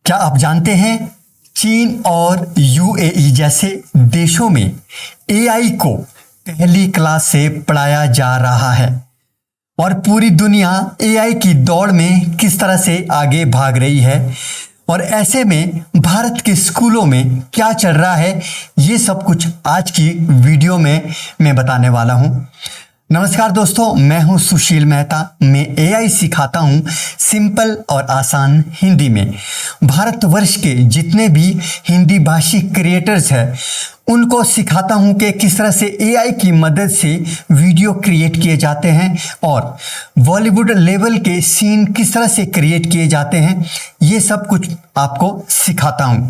क्या आप जानते हैं चीन और यूएई जैसे देशों में एआई को पहली क्लास से पढ़ाया जा रहा है और पूरी दुनिया एआई की दौड़ में किस तरह से आगे भाग रही है और ऐसे में भारत के स्कूलों में क्या चल रहा है, ये सब कुछ आज की वीडियो में मैं बताने वाला हूं। नमस्कार दोस्तों, मैं हूं सुशील मेहता। मैं एआई सिखाता हूं सिंपल और आसान हिंदी में। भारतवर्ष के जितने भी हिंदी भाषी क्रिएटर्स हैं उनको सिखाता हूं कि किस तरह से एआई की मदद से वीडियो क्रिएट किए जाते हैं और बॉलीवुड लेवल के सीन किस तरह से क्रिएट किए जाते हैं, ये सब कुछ आपको सिखाता हूं।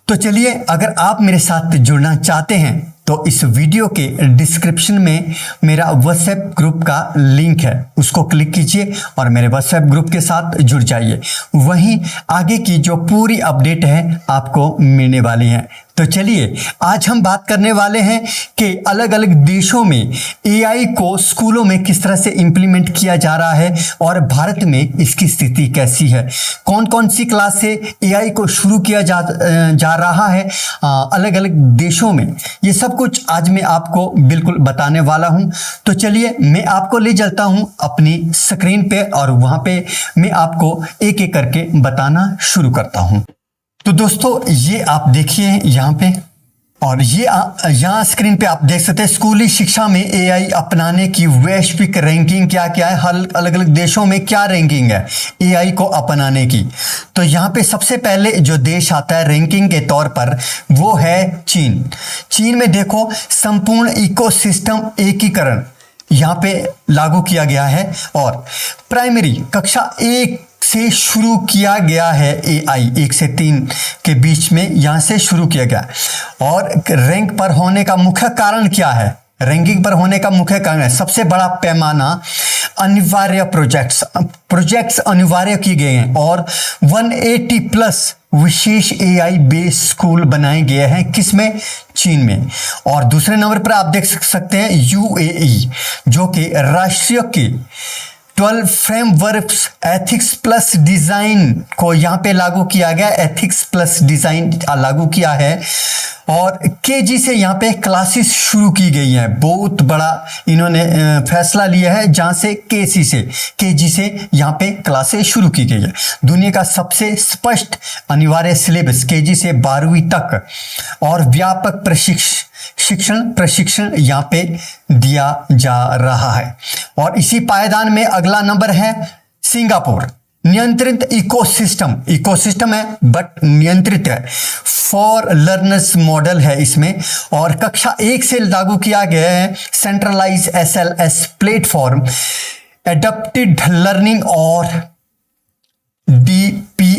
तो चलिए, अगर आप मेरे साथ जुड़ना चाहते हैं तो इस वीडियो के डिस्क्रिप्शन में मेरा व्हाट्सएप ग्रुप का लिंक है, उसको क्लिक कीजिए और मेरे व्हाट्सएप ग्रुप के साथ जुड़ जाइए। वहीं आगे की जो पूरी अपडेट है आपको मिलने वाली है। तो चलिए, आज हम बात करने वाले हैं कि अलग अलग देशों में एआई को स्कूलों में किस तरह से इम्प्लीमेंट किया जा रहा है और भारत में इसकी स्थिति कैसी है, कौन कौन सी क्लास से एआई को शुरू किया जा रहा है अलग अलग देशों में। ये सब कुछ आज मैं आपको बिल्कुल बताने वाला हूं। तो चलिए, मैं आपको ले चलता हूं अपनी स्क्रीन पे और वहां पे मैं आपको एक एक करके बताना शुरू करता हूं। तो दोस्तों, ये आप देखिए यहाँ पे, और ये यहाँ स्क्रीन पे आप देख सकते हैं स्कूली शिक्षा में एआई अपनाने की वैश्विक रैंकिंग क्या क्या है, हर अलग अलग देशों में क्या रैंकिंग है एआई को अपनाने की। तो यहाँ पे सबसे पहले जो देश आता है रैंकिंग के तौर पर वो है चीन। चीन में देखो, संपूर्ण इकोसिस्टम एकीकरण यहाँ पे लागू किया गया है और प्राइमरी कक्षा 1 से शुरू किया गया है एआई, 1 से 3 के बीच में यहाँ से शुरू किया गया। और रैंक पर होने का मुख्य कारण क्या है? रैंकिंग पर होने का मुख्य कारण है सबसे बड़ा पैमाना अनिवार्य प्रोजेक्ट्स अनिवार्य किए गए हैं और 180 प्लस विशेष एआई बेस्ड स्कूल बनाए गए हैं। किसमें? चीन में। और दूसरे नंबर पर आप देख सकते हैं यूएई, जो कि राष्ट्रीय के 12 फ्रेमवर्क्स एथिक्स प्लस डिज़ाइन को यहाँ पे लागू किया गया। एथिक्स प्लस डिज़ाइन लागू किया है और केजी से यहाँ पे क्लासेस शुरू की गई हैं। बहुत बड़ा इन्होंने फैसला लिया है, जहाँ से केजी से यहाँ पे क्लासेस शुरू की गई है। दुनिया का सबसे स्पष्ट अनिवार्य सिलेबस केजी से 12वीं तक और व्यापक प्रशिक्षण यहाँ पे दिया जा रहा है। और इसी पायदान में अगला नंबर है सिंगापुर। नियंत्रित इकोसिस्टम है बट नियंत्रित है, फॉर लर्नर्स मॉडल है इसमें। और कक्षा 1 से लागू किया गया है centralise SLS platform, adapted learning और डीपी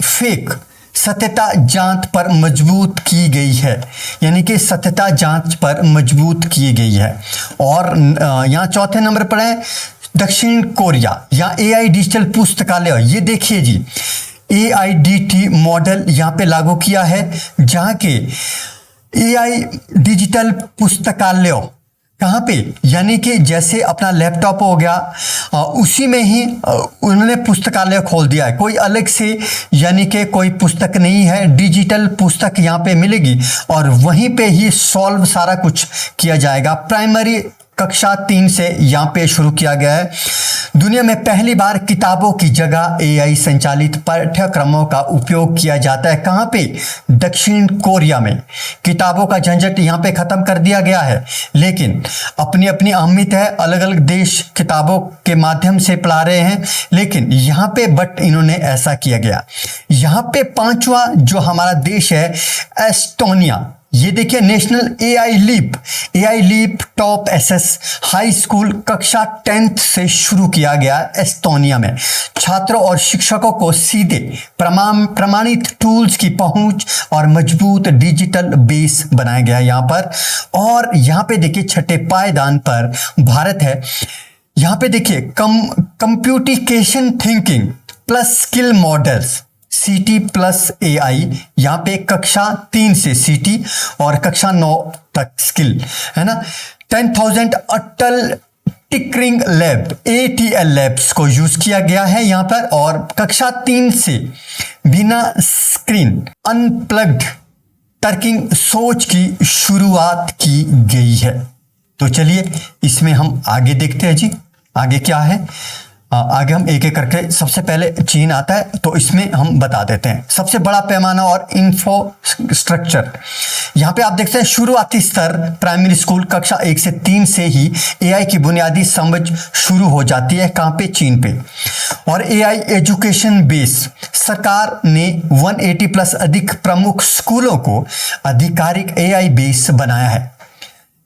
फेक सत्यता जांच पर मजबूत की गई है, यानी कि सत्यता जांच पर मजबूत की गई है। और यहाँ चौथे नंबर पर है दक्षिण कोरिया या एआई डिजिटल पुस्तकालय। ये देखिए जी, एआईडीटी मॉडल यहाँ पे लागू किया है, जहाँ के एआई डिजिटल पुस्तकालय कहाँ पे, यानी कि जैसे अपना लैपटॉप हो गया उसी में ही उन्होंने पुस्तकालय खोल दिया है। कोई अलग से यानी कि कोई पुस्तक नहीं है, डिजिटल पुस्तक यहाँ पे मिलेगी और वहीं पे ही सॉल्व सारा कुछ किया जाएगा। प्राइमरी कक्षा 3 से यहाँ पे शुरू किया गया है। दुनिया में पहली बार किताबों की जगह एआई संचालित पाठ्यक्रमों का उपयोग किया जाता है। कहाँ पे? दक्षिण कोरिया में। किताबों का झंझट यहाँ पे खत्म कर दिया गया है, लेकिन अपनी अपनी अहमियत है। अलग अलग देश किताबों के माध्यम से पढ़ा रहे हैं, लेकिन यहाँ पे बट इन्होंने ऐसा किया गया। यहाँ पे 5वां जो हमारा देश है एस्टोनिया। ये देखिए, national AI leap top SS high school कक्षा 10th से शुरू किया गया एस्टोनिया में। छात्रों और शिक्षकों को सीधे प्रमाणित टूल्स की पहुंच और मजबूत डिजिटल बेस बनाया गया यहाँ पर। और यहाँ पे देखिए, छठे पायदान पर भारत है। यहाँ पे देखिए, computation thinking plus skill models सीटी प्लस एआई, यहाँ पे कक्षा 3 से सीटी और कक्षा 9 तक स्किल है ना। 10,000 अटल टिकरिंग लैब ATL लैब्स को यूज किया गया है यहाँ पर, और कक्षा 3 से बिना स्क्रीन अनप्लग्ड टर्किंग सोच की शुरुआत की गई है। तो चलिए इसमें हम आगे देखते हैं जी, आगे क्या है। आगे हम एक एक करके, सबसे पहले चीन आता है तो इसमें हम बता देते हैं। सबसे बड़ा पैमाना और इंफ्रास्ट्रक्चर, यहाँ पे आप देखते हैं शुरुआती स्तर प्राइमरी स्कूल कक्षा 1 से 3 से ही AI की बुनियादी समझ शुरू हो जाती है। कहाँ पे? चीन पे। और AI एजुकेशन बेस, सरकार ने 180 प्लस अधिक प्रमुख स्कूलों को आधिकारिक AI बेस बनाया है।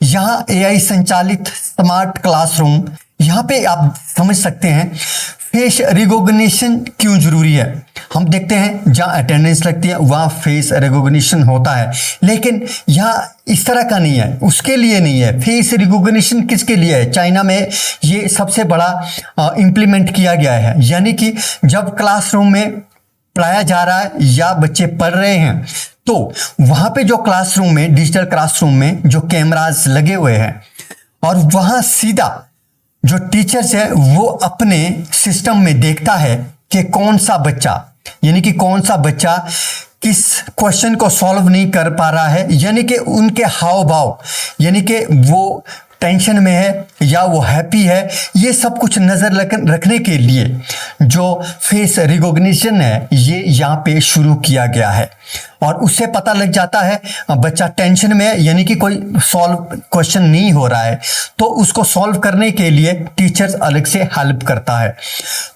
यहाँ AI संचालित स्मार्ट क्लासरूम, यहाँ पे आप समझ सकते हैं फेस रिकॉग्निशन क्यों जरूरी है। हम देखते हैं जहाँ अटेंडेंस लगती है वहाँ फेस रिकॉग्निशन होता है, लेकिन यहाँ इस तरह का नहीं है, उसके लिए नहीं है। फेस रिकॉग्निशन किसके लिए है? चाइना में ये सबसे बड़ा इम्प्लीमेंट किया गया है, यानी कि जब क्लासरूम में पढ़ाया जा रहा है या बच्चे पढ़ रहे हैं तो वहाँ पे जो क्लासरूम में, डिजिटल क्लासरूम में जो कैमरास लगे हुए हैं, और वहाँ सीधा जो टीचर्स है वो अपने सिस्टम में देखता है कि कौन सा बच्चा, यानी कि कौन सा बच्चा किस क्वेश्चन को सॉल्व नहीं कर पा रहा है, यानी कि उनके हाव भाव, यानी कि वो टेंशन में है या वो हैप्पी है, ये सब कुछ नज़र रखने के लिए जो फेस रिकॉग्निशन है ये यहाँ पे शुरू किया गया है। और उससे पता लग जाता है बच्चा टेंशन में है, यानी कि कोई सॉल्व क्वेश्चन नहीं हो रहा है, तो उसको सॉल्व करने के लिए टीचर्स अलग से हेल्प करता है।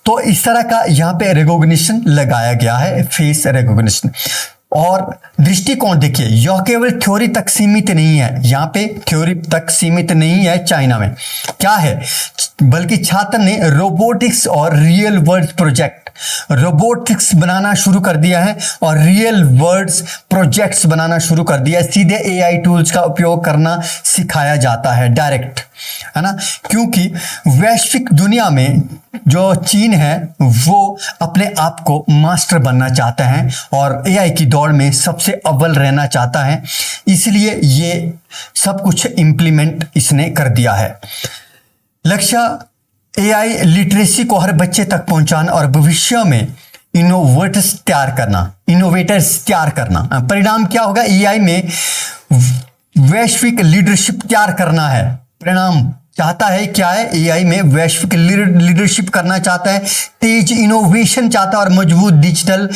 तो इस तरह का यहाँ पे रिकॉग्निशन लगाया गया है, फेस रिकॉग्निशन। और दृष्टिकोण देखिए, यह केवल थ्योरी तक सीमित नहीं है, यहाँ पे थ्योरी तक सीमित नहीं है चाइना में, क्या है, बल्कि छात्र ने रोबोटिक्स और रियल वर्ल्ड प्रोजेक्ट, रोबोटिक्स बनाना शुरू कर दिया है और रियल वर्ल्ड्स प्रोजेक्ट्स बनाना शुरू कर दिया है। सीधे AI टूल्स का उपयोग करना सिखाया जाता है डायरेक्ट, है ना, क्योंकि वैश्विक दुनिया में जो चीन है वो अपने आप को मास्टर बनना चाहता है और AI की दौड़ में सबसे अव्वल रहना चाहता है, इसलिए ये सब कुछ इम्प्लीमेंट इसने कर दिया है। लक्ष्य AI लिटरेसी को हर बच्चे तक पहुंचाना और भविष्य में इनोवेटर्स तैयार करना। परिणाम क्या होगा? AI में वैश्विक लीडरशिप तैयार करना है। परिणाम चाहता है क्या है? AI में वैश्विक लीडरशिप करना चाहता है, तेज इनोवेशन चाहता है और मजबूत डिजिटल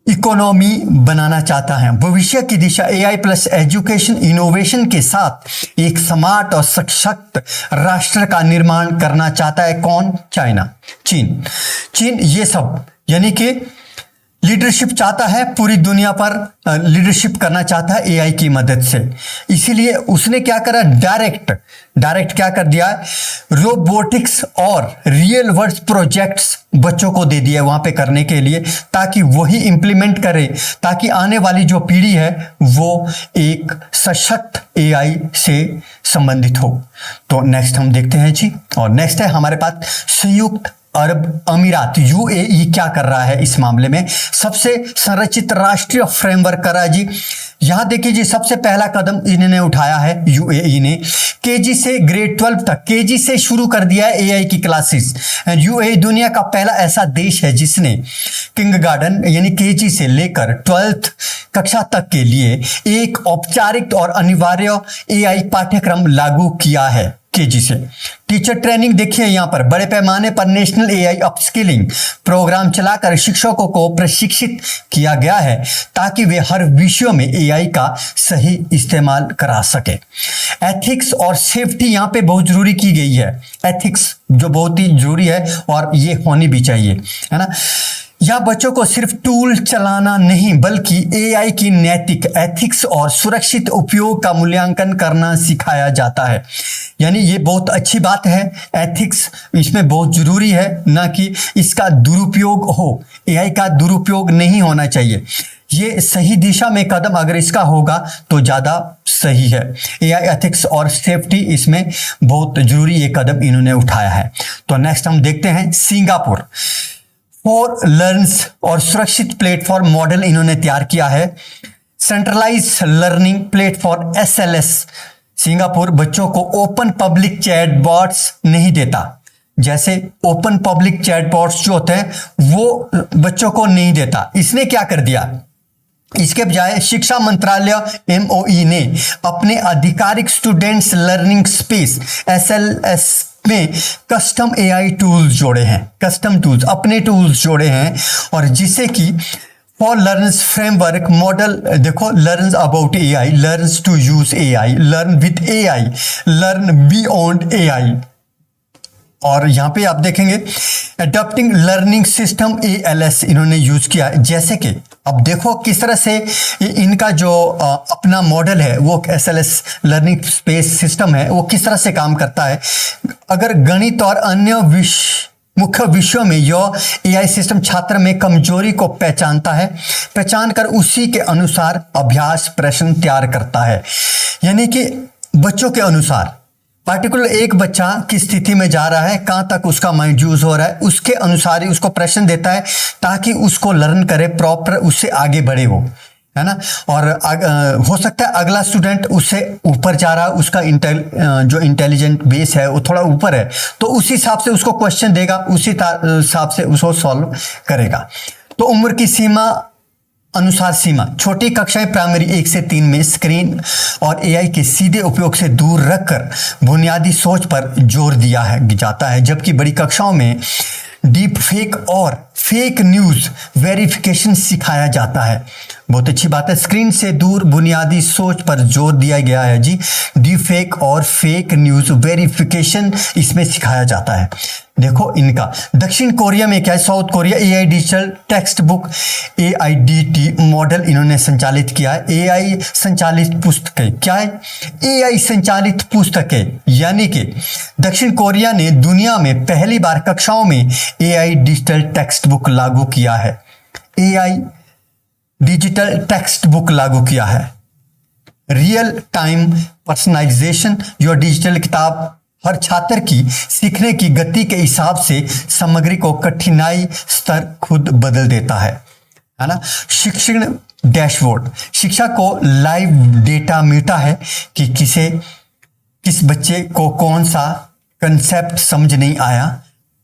इकोनॉमी बनाना चाहता है। भविष्य की दिशा AI प्लस एजुकेशन इनोवेशन के साथ एक स्मार्ट और सशक्त राष्ट्र का निर्माण करना चाहता है। कौन? चाइना, चीन ये सब, यानी कि लीडरशिप चाहता है, पूरी दुनिया पर लीडरशिप करना चाहता है AI की मदद से। इसीलिए उसने क्या करा? डायरेक्ट क्या कर दिया? रोबोटिक्स और रियल वर्ल्ड प्रोजेक्ट्स बच्चों को दे दिया वहां पे करने के लिए, ताकि वही इंप्लीमेंट करे, ताकि आने वाली जो पीढ़ी है वो एक सशक्त AI से संबंधित हो। तो नेक्स्ट हम देखते हैं जी, और नेक्स्ट है हमारे पास संयुक्त अरब अमीरात UAE क्या कर रहा है इस मामले में। सबसे संरचित राष्ट्रीय फ्रेमवर्क करा जी। यहां देखिए जी, सबसे पहला कदम इन्होंने उठाया है UAE ने, KG से ग्रेड 12 तक, KG से शुरू कर दिया है AI की क्लासेस। UAE दुनिया का पहला ऐसा देश है जिसने किंडरगार्टन यानी KG से लेकर 12th कक्षा तक के लिए एक औपचारिक और अनिवार्य AI पाठ्यक्रम लागू किया है। KG से टीचर ट्रेनिंग देखिए, यहाँ पर बड़े पैमाने पर नेशनल AI अपस्किलिंग प्रोग्राम चलाकर शिक्षकों को प्रशिक्षित किया गया है ताकि वे हर विषयों में AI का सही इस्तेमाल करा सके। एथिक्स और सेफ्टी यहाँ पे बहुत जरूरी की गई है, एथिक्स जो बहुत ही जरूरी है और ये होनी भी चाहिए, है ना। यह बच्चों को सिर्फ टूल चलाना नहीं बल्कि AI की नैतिक, एथिक्स और सुरक्षित उपयोग का मूल्यांकन करना सिखाया जाता है। यानी ये बहुत अच्छी बात है, एथिक्स इसमें बहुत जरूरी है, ना कि इसका दुरुपयोग हो। AI का दुरुपयोग नहीं होना चाहिए, ये सही दिशा में कदम अगर इसका होगा तो ज़्यादा सही है। AI एथिक्स और सेफ्टी इसमें बहुत जरूरी ये कदम इन्होंने उठाया है। तो नेक्स्ट हम देखते हैं सिंगापुर फॉर लर्न्स और सुरक्षित प्लेटफॉर्म मॉडल इन्होंने तैयार किया है। Centralise learning platform SLS Singapore बच्चों को ओपन पब्लिक चैटबॉट्स नहीं देता। जैसे ओपन पब्लिक चैटबॉट्स जो होते हैं वो बच्चों को नहीं देता। इसने क्या कर दिया, इसके बजाय शिक्षा मंत्रालय MOE ने अपने आधिकारिक स्टूडेंट्स लर्निंग स्पेस SLS में कस्टम AI टूल्स जोड़े हैं, कस्टम टूल्स, अपने टूल्स जोड़े हैं, और जिसे कि फॉर लर्नर्स फ्रेमवर्क मॉडल, देखो, learns about AI, learns to use AI, learn with AI, learn beyond AI। और यहाँ पे आप देखेंगे एडॉप्टिंग लर्निंग सिस्टम ALS इन्होंने यूज किया। जैसे कि अब देखो किस तरह से इनका जो अपना मॉडल है वो SLS लर्निंग स्पेस सिस्टम है वो किस तरह से काम करता है। अगर गणित और अन्य मुख्य विषयों में यह AI सिस्टम छात्र में कमजोरी को पहचानता है, पहचान कर उसी के अनुसार अभ्यास प्रश्न तैयार करता है। यानी कि बच्चों के अनुसार पार्टिकुलर एक बच्चा किस स्थिति में जा रहा है, कहाँ तक उसका माइंड यूज हो रहा है, उसके अनुसार ही उसको प्रश्न देता है ताकि उसको लर्न करे, प्रॉपर उससे आगे बढ़े वो, है ना। और हो सकता है अगला स्टूडेंट उससे ऊपर जा रहा है, उसका जो इंटेलिजेंट बेस है वो थोड़ा ऊपर है, तो उसी हिसाब से उसको क्वेश्चन देगा, उसी हिसाब से उसको सॉल्व करेगा। तो उम्र की सीमा अनुसार सीमा, छोटी कक्षाएं प्राइमरी 1 से 3 में स्क्रीन और AI के सीधे उपयोग से दूर रखकर बुनियादी सोच पर जोर दिया जाता है, जबकि बड़ी कक्षाओं में डीप फेक और फेक न्यूज वेरिफिकेशन सिखाया जाता है। बहुत अच्छी बात है, स्क्रीन से दूर बुनियादी सोच पर जोर दिया गया है जी। डीप फेक और फेक न्यूज वेरिफिकेशन इसमें सिखाया जाता है। देखो इनका दक्षिण कोरिया में क्या है, south Korea AI digital text book AIDT model इन्होंने संचालित किया है। AI संचालित पुस्तकें क्या है, AI संचालित पुस्तकें, यानी कि दक्षिण कोरिया ने दुनिया में पहली बार कक्षाओं में AI डिजिटल टेक्स्ट बुक लागू किया है। AI डिजिटल टेक्स्ट बुक लागू किया है। रियल टाइम पर्सनलाइजेशन, जो डिजिटल किताब हर छात्र की सीखने की गति के हिसाब से सामग्री को कठिनाई स्तर खुद बदल देता है ना। शिक्षण डैशबोर्ड, शिक्षा को लाइव डेटा मिलता है कि किस बच्चे को कौन सा कंसेप्ट समझ नहीं आया,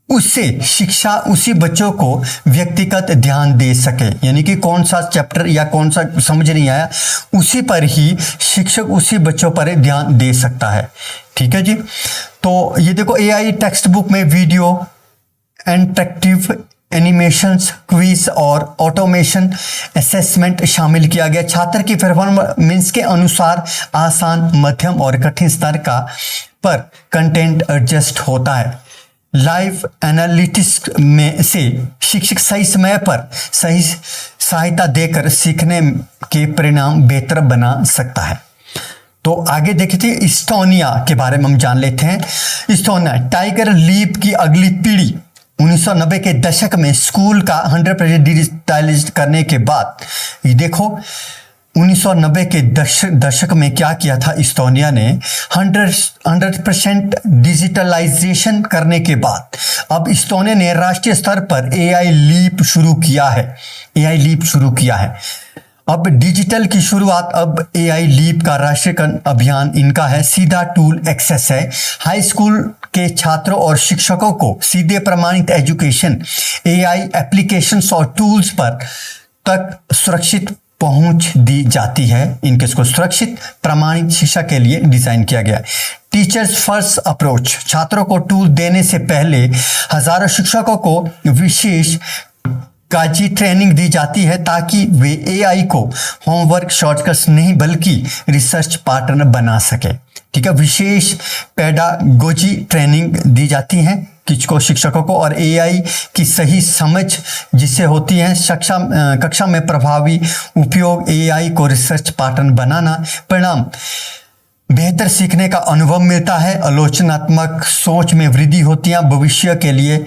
उससे शिक्षा उसी बच्चों को व्यक्तिगत ध्यान दे सके। यानी कि कौन सा चैप्टर या कौन सा समझ नहीं आया, उसी पर ही शिक्षक उसी बच्चों पर ध्यान दे सकता है। ठीक है जी। तो ये देखो AI टेक्स्ट बुक में वीडियो, इंटरेक्टिव एनिमेशंस, क्विज और ऑटोमेशन असेसमेंट शामिल किया गया। छात्र की परफॉर्मेंस के अनुसार आसान, मध्यम और कठिन स्तर का पर कंटेंट एडजस्ट होता है। लाइव एनालिटिक्स में से शिक्षक सही समय पर सही सहायता देकर सीखने के परिणाम बेहतर बना सकता है। तो आगे देखिए इस्टोनिया के बारे में हम जान लेते हैं। इस्टोनिया टाइगर लीप की अगली पीढ़ी 1990 के दशक में स्कूल का 100% डिजिटलाइज करने के बाद, ये देखो 1990 के दशक में क्या किया था इस्टोनिया ने, 100% डिजिटलाइजेशन करने के बाद अब इस्टोनिया ने राष्ट्रीय स्तर पर AI लीप शुरू किया है। AI लीप शुरू किया है। अब डिजिटल की शुरुआत, अब AI लीप का राष्ट्रीय अभियान इनका है। सीधा टूल एक्सेस है। हाई स्कूल के छात्रों और शिक्षकों को सीधे प्रमाणित एजुकेशन AI एप्लीकेशंस और टूल्स पर तक सुरक्षित पहुंच दी जाती है। इनके इसको सुरक्षित प्रमाणित शिक्षा के लिए डिजाइन किया गया है। टीचर्स फर्स्ट अप्रोच, छात्रों को टूल देने से पहले हजारों शिक्षकों को विशेष काजी ट्रेनिंग दी जाती है ताकि वे AI को होमवर्क शॉर्टकट्स नहीं बल्कि रिसर्च पार्टनर बना सके। ठीक है, विशेष पेडागोजी ट्रेनिंग दी जाती है किसको, शिक्षकों को, और AI की सही समझ जिससे होती है कक्षा में प्रभावी उपयोग, AI को रिसर्च पार्टनर बनाना, परिणाम बेहतर सीखने का अनुभव मिलता है, आलोचनात्मक सोच में वृद्धि होती है, भविष्य के लिए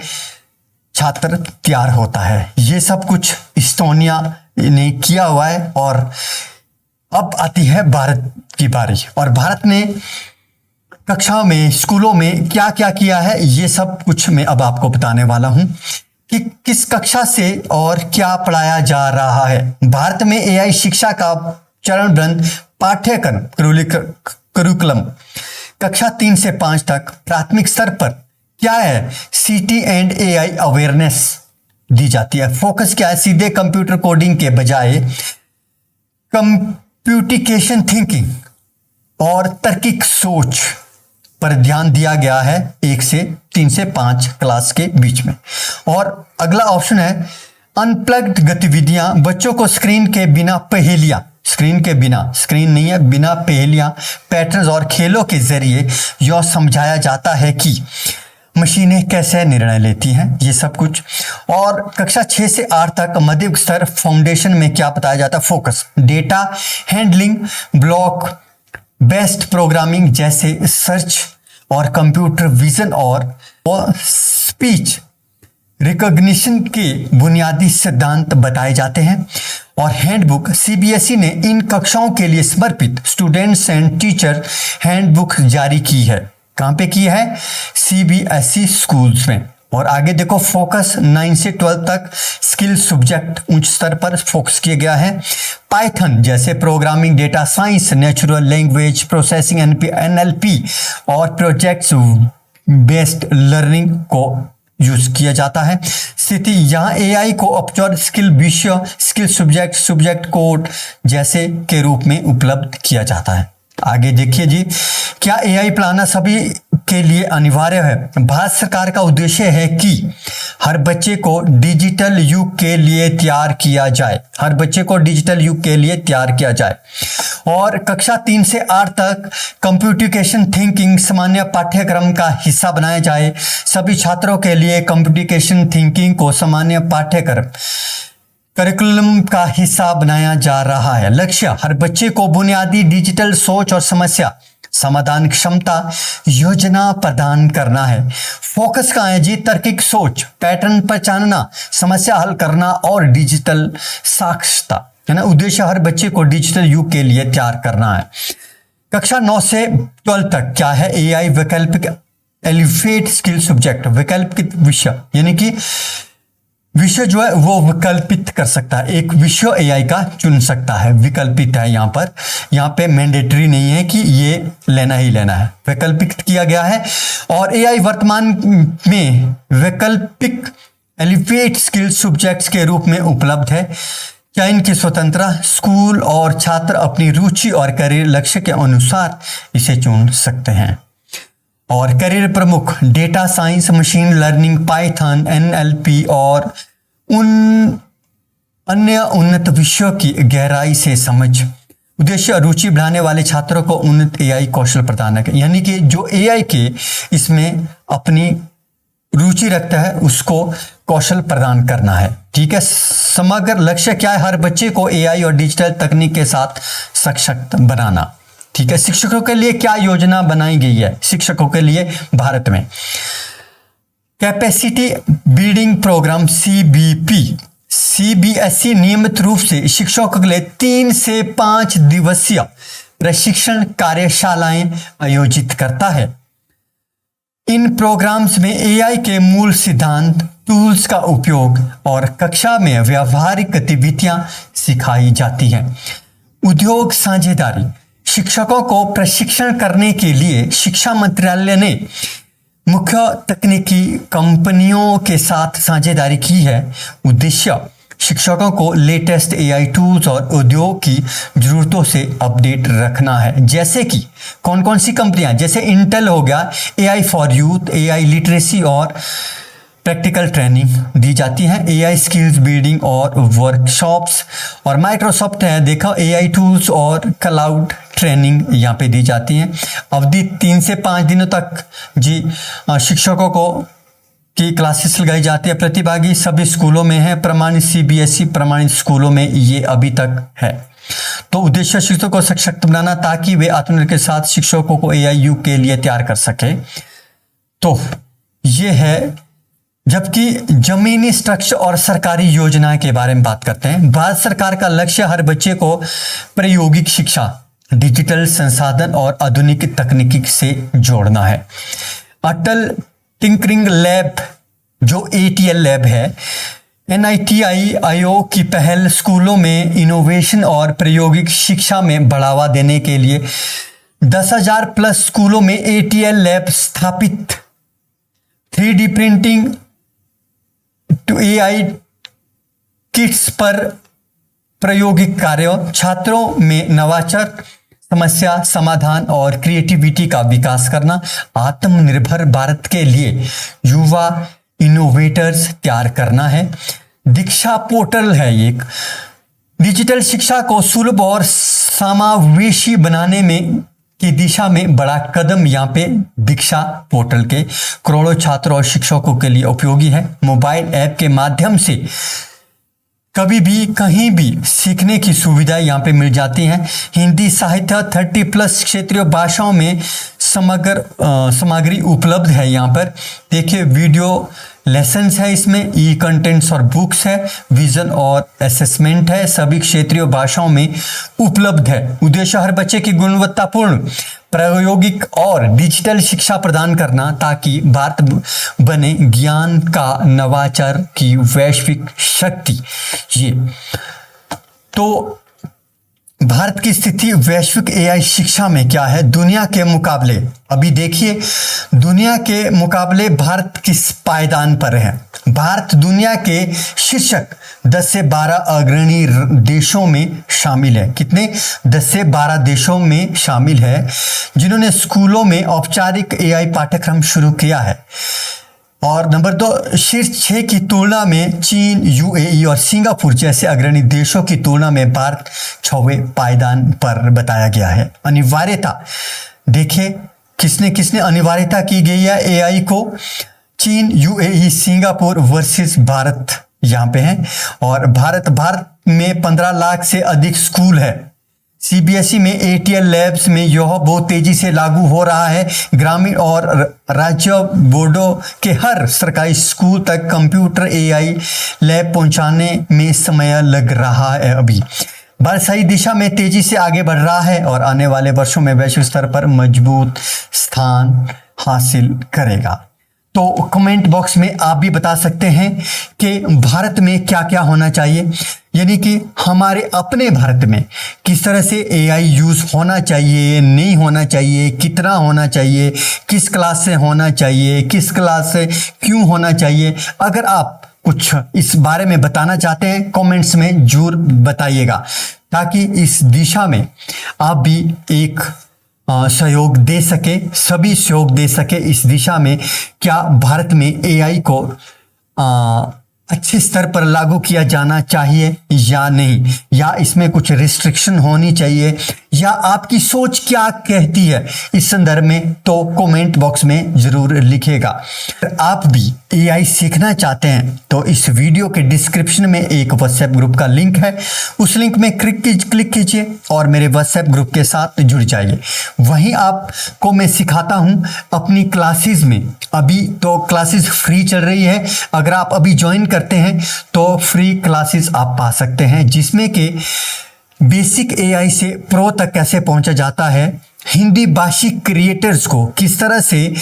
छात्र तैयार होता है। ये सब कुछ इस्टोनिया ने किया हुआ है। और अब आती है भारत की बारी, और भारत ने कक्षाओं में, स्कूलों में क्या क्या किया है, ये सब कुछ मैं अब आपको बताने वाला हूं कि किस कक्षा से और क्या पढ़ाया जा रहा है। भारत में AI शिक्षा का चरणबद्ध पाठ्यक्रम करिकुलम कक्षा 3 से 5 तक प्राथमिक स्तर पर क्या है, सीटी एंड एआई अवेयरनेस दी जाती है। फोकस क्या है, सीधे कंप्यूटर कोडिंग के बजाय कंप्यूटिकेशन थिंकिंग और तार्किक सोच पर ध्यान दिया गया है 3 से 5 क्लास के बीच में। और अगला ऑप्शन है अनप्लग्ड गतिविधियां, बच्चों को स्क्रीन के बिना पहेलियां, स्क्रीन नहीं है, बिना पहेलियां, पैटर्न्स और खेलों के जरिए यह समझाया जाता है कि मशीनें कैसे निर्णय लेती हैं, ये सब कुछ। और कक्षा 6 से 8 तक मध्यम स्तर फाउंडेशन में क्या बताया जाता है, focus data handling, block best programming जैसे सर्च और कंप्यूटर विजन और स्पीच रिकॉग्निशन के बुनियादी सिद्धांत बताए जाते हैं। और हैंडबुक, सीबीएसई ने इन कक्षाओं के लिए समर्पित स्टूडेंट्स एंड टीचर हैंडबुक जारी की है। कहाँ पे की है, सीबीएसई स्कूल्स में। और आगे देखो, फोकस 9 से 12 तक स्किल सब्जेक्ट उच्च स्तर पर फोकस किया गया है। पाइथन जैसे programming, data science, natural language processing NLP और प्रोजेक्ट्स बेस्ड लर्निंग को यूज किया जाता है। स्थिति यहाँ एआई को औपचारिक स्किल विषय, स्किल सब्जेक्ट कोड जैसे के रूप में उपलब्ध किया जाता है। आगे देखिए जी, क्या एआई पढ़ाना सभी के लिए अनिवार्य है। भारत सरकार का उद्देश्य है कि हर बच्चे को डिजिटल युग के लिए तैयार किया जाए। और कक्षा 3 से 8 तक कंप्यूटिकेशन थिंकिंग सामान्य पाठ्यक्रम का हिस्सा बनाया जाए। सभी छात्रों के लिए कंप्यूटिकेशन थिंकिंग को सामान्य पाठ्यक्रम करिकुलम का हिस्सा बनाया जा रहा है। लक्ष्य हर बच्चे को बुनियादी डिजिटल सोच और समस्या समाधान क्षमता योजना प्रदान करना है। फोकस कहाँ है जी, तार्किक सोच, पैटर्न पहचानना, समस्या हल करना और डिजिटल साक्षरता, है ना। उद्देश्य हर बच्चे को डिजिटल युग के लिए तैयार करना है। कक्षा 9 से 12 तक क्या है, एआई वैकल्पिक एलिवेट स्किल सब्जेक्ट, वैकल्पिक विषय, यानी कि विषय जो है वो विकल्पित कर सकता है, एक विषय एआई का चुन सकता है, विकल्पित है। यहाँ पे मैंडेटरी नहीं है कि ये लेना ही लेना है, वैकल्पिक किया गया है। और एआई वर्तमान में वैकल्पिक एलिवेट स्किल सब्जेक्ट्स के रूप में उपलब्ध है। क्या इनकी स्वतंत्रता, स्कूल और छात्र अपनी रुचि और करियर लक्ष्य के अनुसार इसे चुन सकते हैं। और करियर प्रमुख data science, machine learning, Python, NLP और उन अन्य उन्नत विषयों की गहराई से समझ। उद्देश्य रुचि बढ़ाने वाले छात्रों को उन्नत एआई कौशल प्रदान है, यानी कि जो एआई के इसमें अपनी रुचि रखता है उसको कौशल प्रदान करना है। ठीक है, समग्र लक्ष्य क्या है, हर बच्चे को एआई और डिजिटल तकनीक के साथ सशक्त बनाना। ठीक है, शिक्षकों के लिए क्या योजना बनाई गई है, शिक्षकों के लिए भारत में कैपेसिटी बिल्डिंग प्रोग्राम सीबीएसई नियमित रूप से शिक्षकों के लिए 3 से 5 दिवसीय प्रशिक्षण कार्यशालाएं आयोजित करता है। इन प्रोग्राम्स में एआई के मूल सिद्धांत, टूल्स का उपयोग और कक्षा में व्यावहारिक गतिविधियां सिखाई जाती हैं। उद्योग साझेदारी, शिक्षकों को प्रशिक्षण करने के लिए शिक्षा मंत्रालय ने मुख्य तकनीकी कंपनियों के साथ साझेदारी की है। उद्देश्य शिक्षकों को लेटेस्ट एआई टूल्स और उद्योग की जरूरतों से अपडेट रखना है। जैसे कि कौन कौन सी कंपनियां, जैसे इंटेल हो गया, AI for youth, AI literacy और प्रैक्टिकल ट्रेनिंग दी जाती है, एआई स्किल्स बिल्डिंग और वर्कशॉप्स। और माइक्रोसॉफ्ट है, देखो एआई टूल्स और क्लाउड ट्रेनिंग यहाँ पे दी जाती है। अवधि 3 से 5 दिनों तक जी शिक्षकों को की क्लासेस लगाई जाती है। प्रतिभागी सभी स्कूलों में है, प्रमाणित सीबीएसई प्रमाणित स्कूलों में ये अभी तक है। तो उद्देश्य शिक्षकों को सशक्त बनाना ताकि वे आत्मनिर्भर के साथ शिक्षकों को एआई युग के लिए तैयार कर सके। तो ये है। जबकि जमीनी स्ट्रक्चर और सरकारी योजनाएं के बारे में बात करते हैं। भारत सरकार का लक्ष्य हर बच्चे को प्रायोगिक शिक्षा, डिजिटल संसाधन और आधुनिक तकनीकी से जोड़ना है। अटल टिंकरिंग लैब जो ATL लैब है, NITI आयोग की पहल स्कूलों में इनोवेशन और प्रायोगिक शिक्षा में बढ़ावा देने के लिए 10,000 प्लस स्कूलों में ATL लैब स्थापित, 3D printing to AI kits पर प्रायोगिक कार्य, छात्रों में नवाचार, समस्या समाधान और क्रिएटिविटी का विकास करना, आत्मनिर्भर भारत के लिए युवा इनोवेटर्स तैयार करना है। दीक्षा पोर्टल है एक, डिजिटल शिक्षा को सुलभ और समावेशी बनाने में की दिशा में बड़ा कदम यहाँ पे दीक्षा पोर्टल के करोड़ों छात्रों और शिक्षकों के लिए उपयोगी है। मोबाइल ऐप के माध्यम से कभी भी कहीं भी सीखने की सुविधा यहाँ पे मिल जाती है। हिंदी साहित्य 30 प्लस क्षेत्रीय भाषाओं में समग्र सामग्री उपलब्ध है। यहाँ पर देखिए वीडियो लेसन्स है, इसमें ई कंटेंट्स और बुक्स है, विजन और असेसमेंट है, सभी क्षेत्रीय भाषाओं में उपलब्ध है। उद्देश्य हर बच्चे की गुणवत्तापूर्ण प्रायोगिक और डिजिटल शिक्षा प्रदान करना, ताकि भारत बने ज्ञान का नवाचार की वैश्विक शक्ति। ये तो भारत की स्थिति वैश्विक AI शिक्षा में क्या है दुनिया के मुकाबले। अभी देखिए दुनिया के मुकाबले भारत किस पायदान पर है। भारत दुनिया के शीर्षक 10 से 12 अग्रणी देशों में शामिल है। कितने? 10 से 12 देशों में शामिल है जिन्होंने स्कूलों में औपचारिक AI पाठ्यक्रम शुरू किया है। और नंबर 2, शीर्ष 6 की तुलना में चीन, UAE और सिंगापुर जैसे अग्रणी देशों की तुलना में भारत 6वें पायदान पर बताया गया है। अनिवार्यता देखिए किसने किसने अनिवार्यता की गई है AI को। चीन, UAE, सिंगापुर वर्सेस भारत यहाँ पे है। और भारत में 15 लाख से अधिक स्कूल है। CBSE में ATL लैब्स में यह बहुत तेजी से लागू हो रहा है। ग्रामीण और राज्य बोर्डों के हर सरकारी स्कूल तक कंप्यूटर AI लैब पहुंचाने में समय लग रहा है। अभी भारत सही दिशा में तेजी से आगे बढ़ रहा है और आने वाले वर्षों में वैश्विक स्तर पर मजबूत स्थान हासिल करेगा। तो कमेंट बॉक्स में आप भी बता सकते हैं कि भारत में क्या क्या होना चाहिए, यानी कि हमारे अपने भारत में किस तरह से AI यूज़ होना चाहिए, नहीं होना चाहिए, कितना होना चाहिए, किस क्लास से होना चाहिए, किस क्लास से क्यों होना चाहिए। अगर आप कुछ इस बारे में बताना चाहते हैं कमेंट्स में जरूर बताइएगा, ताकि इस दिशा में आप भी एक सहयोग दे सके, सभी सहयोग दे सके इस दिशा में। क्या भारत में AI को अच्छे स्तर पर लागू किया जाना चाहिए या नहीं, या इसमें कुछ रिस्ट्रिक्शन होनी चाहिए, या आपकी सोच क्या कहती है इस संदर्भ में, तो कमेंट बॉक्स में जरूर लिखिएगा। आप भी AI सीखना चाहते हैं तो इस वीडियो के डिस्क्रिप्शन में एक व्हाट्सएप ग्रुप का लिंक है, उस लिंक में क्लिक कीजिए और मेरे व्हाट्सएप ग्रुप के साथ जुड़ जाइए। वहीं आपको मैं सिखाता हूं अपनी क्लासेस में। अभी तो क्लासेस फ्री चल रही है, अगर आप अभी ज्वाइन करते हैं तो फ्री क्लासेस आप पा सकते हैं, जिसमें कि बेसिक AI से प्रो तक कैसे पहुंचा जाता है, हिंदी भाषी क्रिएटर्स को किस तरह से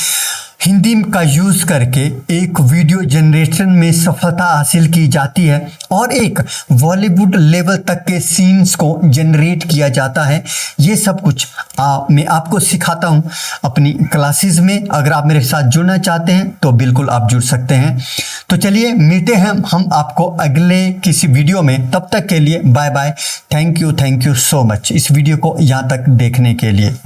हिंदी का यूज़ करके एक वीडियो जनरेशन में सफलता हासिल की जाती है और एक बॉलीवुड लेवल तक के सीन्स को जनरेट किया जाता है। ये सब कुछ मैं आपको सिखाता हूँ अपनी क्लासेस में। अगर आप मेरे साथ जुड़ना चाहते हैं तो बिल्कुल आप जुड़ सकते हैं। तो चलिए मिलते हैं हम आपको अगले किसी वीडियो में। तब तक के लिए bye bye. Thank you so much इस वीडियो को यहाँ तक देखने के लिए।